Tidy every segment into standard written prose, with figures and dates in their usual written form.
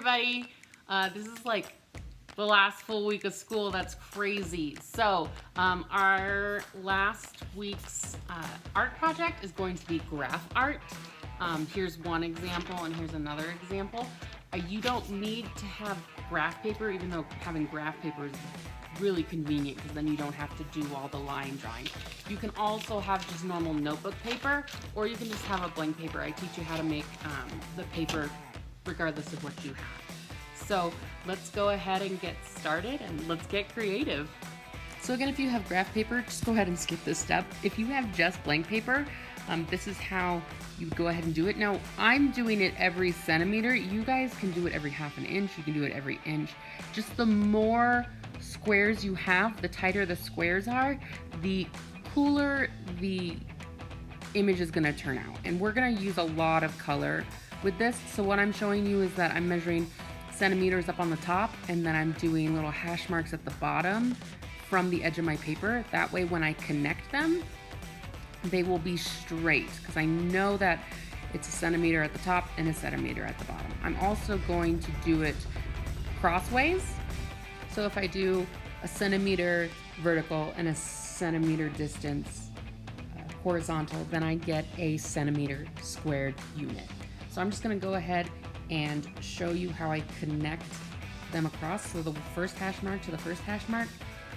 everybody. This is like the last full week of school. That's crazy. So our last week's art project is going to be graph art. Here's one example and here's another example. You don't need to have graph paper, even though having graph paper is really convenient because then you don't have to do all the line drawing. You can also have just normal notebook paper, or you can just have a blank paper. I teach you how to make the paper regardless of what you have. So let's go ahead and get started and let's get creative. So again, if you have graph paper, just go ahead and skip this step. If you have just blank paper, this is how you go ahead and do it. Now, I'm doing it every centimeter. You guys can do it every half an inch. You can do it every inch. Just the more squares you have, the tighter the squares are, the cooler the image is gonna turn out. And we're gonna use a lot of color with this. So what I'm showing you is that I'm measuring centimeters up on the top, and then I'm doing little hash marks at the bottom from the edge of my paper. That way when I connect them, they will be straight, because I know that it's a centimeter at the top and a centimeter at the bottom. I'm also going to do it crossways. So if I do a centimeter vertical and a centimeter distance horizontal, then I get a centimeter squared unit. So I'm just gonna go ahead and show you how I connect them across. So the first hash mark to the first hash mark,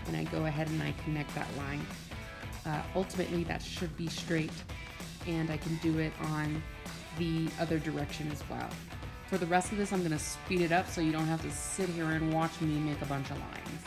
and I go ahead and I connect that line. Ultimately, that should be straight, and I can do it on the other direction as well. For the rest of this, I'm gonna speed it up so you don't have to sit here and watch me make a bunch of lines.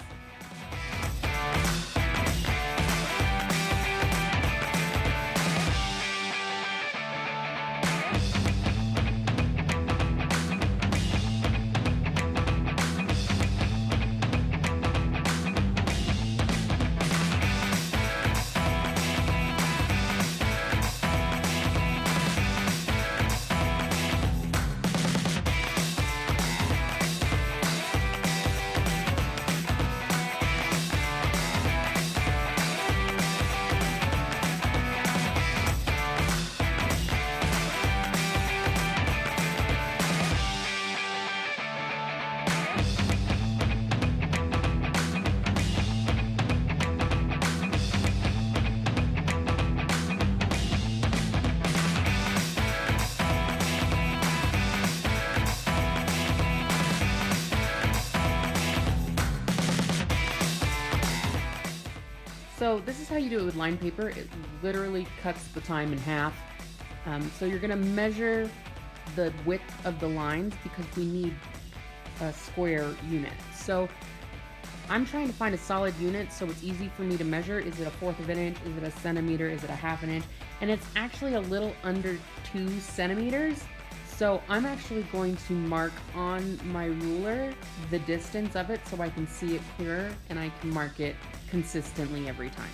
So this is how you do it with line paper. It literally cuts the time in half. So you're gonna measure the width of the lines because we need a square unit. So I'm trying to find a solid unit so it's easy for me to measure. Is it a 1/4 of an inch? Is it a centimeter? Is it a 1/2 an inch? And it's actually a little under 2 centimeters. So I'm actually going to mark on my ruler the distance of it so I can see it clearer, and I can mark it consistently every time.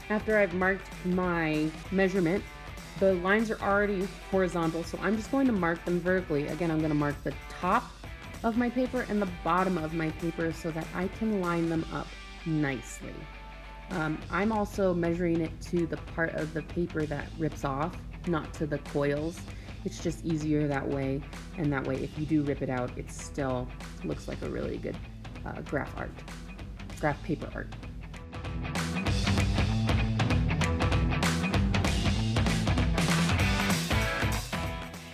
After I've marked my measurement, the lines are already horizontal, so I'm just going to mark them vertically. Again, I'm going to mark the top of my paper and the bottom of my paper so that I can line them up nicely. I'm also measuring it to the part of the paper that rips off, not to the coils. It's just easier that way, and that way if you do rip it out, it still looks like a really good graph paper art.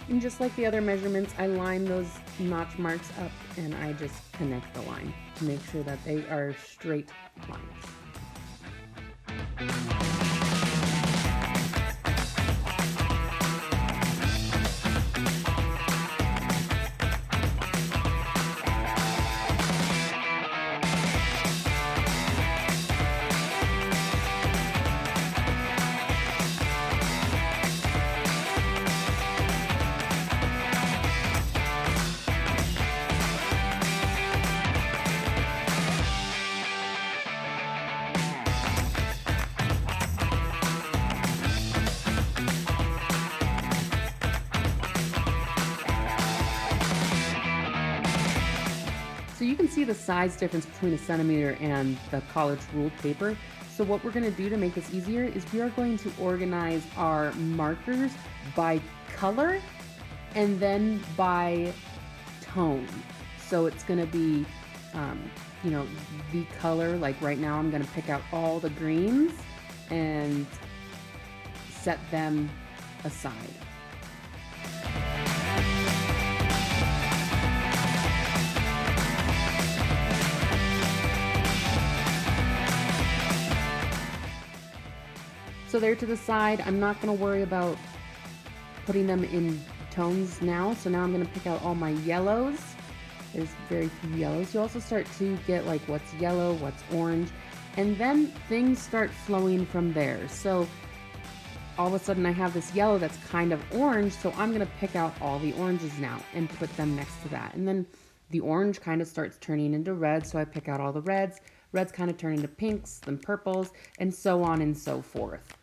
And just like the other measurements, I line those notch marks up and I just connect the line to make sure that they are straight lines. So you can see the size difference between a centimeter and the college ruled paper. So what we're going to do to make this easier is we are going to organize our markers by color and then by tone. So it's going to be, the color, like right now I'm going to pick out all the greens and set them aside. So they're to the side. I'm not going to worry about putting them in tones now. So now I'm going to pick out all my yellows. There's very few yellows. You also start to get like what's yellow, what's orange, and then things start flowing from there. So all of a sudden I have this yellow that's kind of orange, so I'm going to pick out all the oranges now and put them next to that. And then the orange kind of starts turning into red, so I pick out all the reds. Reds kind of turn into pinks, then purples, and so on and so forth.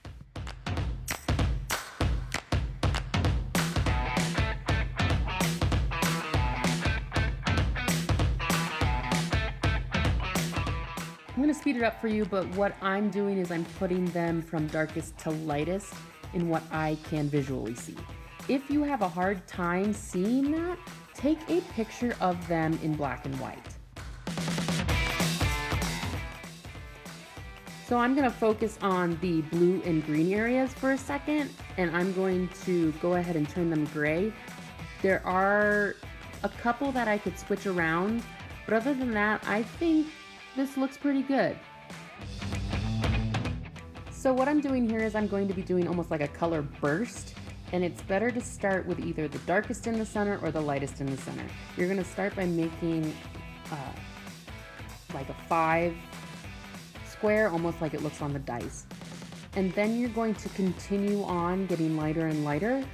I'm going to speed it up for you, but what I'm doing is I'm putting them from darkest to lightest in what I can visually see. If you have a hard time seeing that, take a picture of them in black and white. So I'm going to focus on the blue and green areas for a second, and I'm going to go ahead and turn them gray. There are a couple that I could switch around, but other than that, I think this looks pretty good. So what I'm doing here is I'm going to be doing almost like a color burst, and it's better to start with either the darkest in the center or the lightest in the center. You're going to start by making like a 5 square, almost like it looks on the dice. And then you're going to continue on getting lighter and lighter,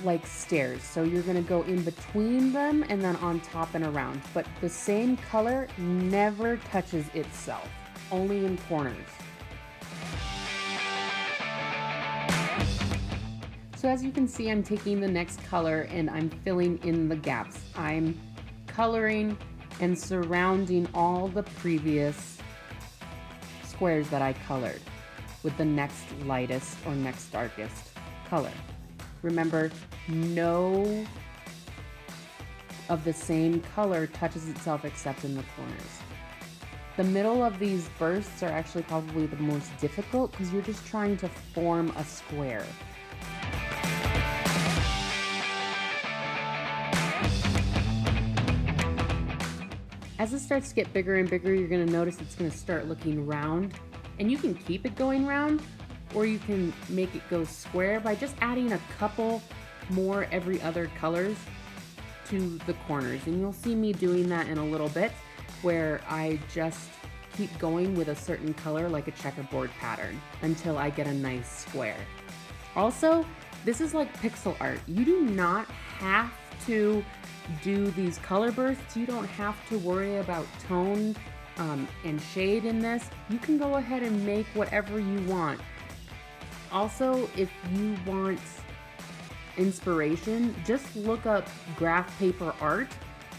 like stairs. So you're going to go in between them and then on top and around, but the same color never touches itself, only in corners. So as you can see, I'm taking the next color and I'm filling in the gaps. I'm coloring and surrounding all the previous squares that I colored with the next lightest or next darkest color. Remember, no of the same color touches itself except in the corners. The middle of these bursts are actually probably the most difficult because you're just trying to form a square. As it starts to get bigger and bigger, you're going to notice it's going to start looking round, and you can keep it going round, or you can make it go square by just adding a couple more every other colors to the corners. And you'll see me doing that in a little bit, where I just keep going with a certain color like a checkerboard pattern until I get a nice square. Also, this is like pixel art. You do not have to do these color bursts. You don't have to worry about tone and shade in this. You can go ahead and make whatever you want. Also, if you want inspiration, just look up graph paper art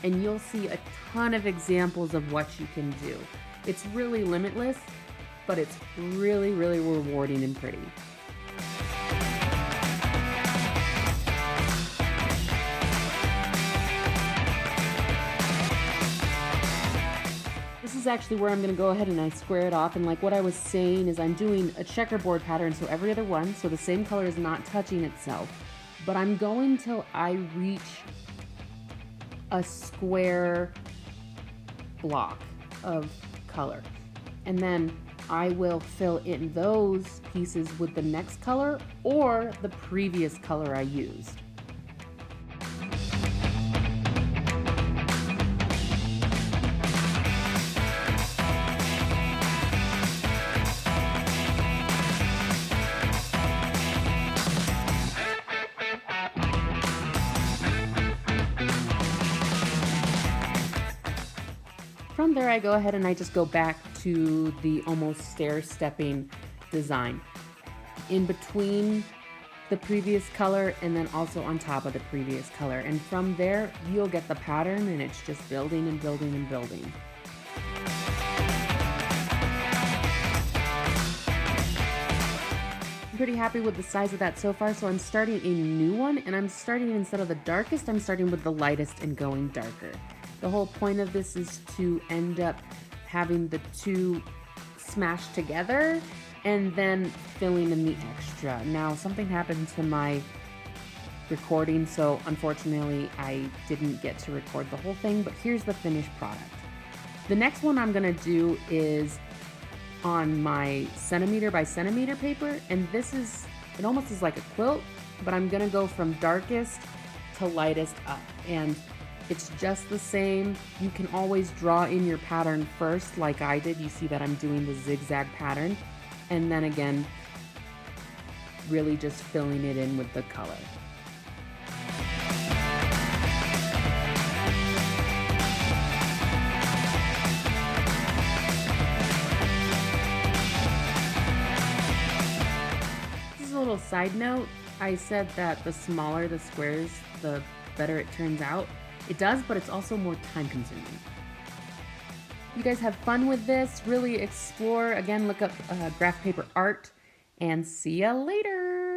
and you'll see a ton of examples of what you can do. It's really limitless, but it's really, really rewarding and pretty. This is actually where I'm going to go ahead and I square it off, and like what I was saying is I'm doing a checkerboard pattern, so every other one, so the same color is not touching itself, but I'm going till I reach a square block of color, and then I will fill in those pieces with the next color or the previous color I used. From there, I go ahead and I just go back to the almost stair-stepping design in between the previous color and then also on top of the previous color. And from there, you'll get the pattern, and it's just building and building and building. pretty happy with the size of that so far, so I'm starting a new one, and I'm starting, instead of the darkest, I'm starting with the lightest and going darker. The whole point of this is to end up having the two smashed together and then filling in the extra. Now, something happened to my recording, so unfortunately I didn't get to record the whole thing, but here's the finished product. The next one I'm gonna do is on my centimeter by centimeter paper, and it almost is like a quilt, but I'm gonna go from darkest to lightest up, and it's just the same. You can always draw in your pattern first like I did. You see that I'm doing the zigzag pattern, and then again really just filling it in with the color. A little side note, I said that the smaller the squares, the better it turns out. It does, but it's also more time consuming. You guys have fun with this, really explore. Again, look up graph paper art, and see ya later.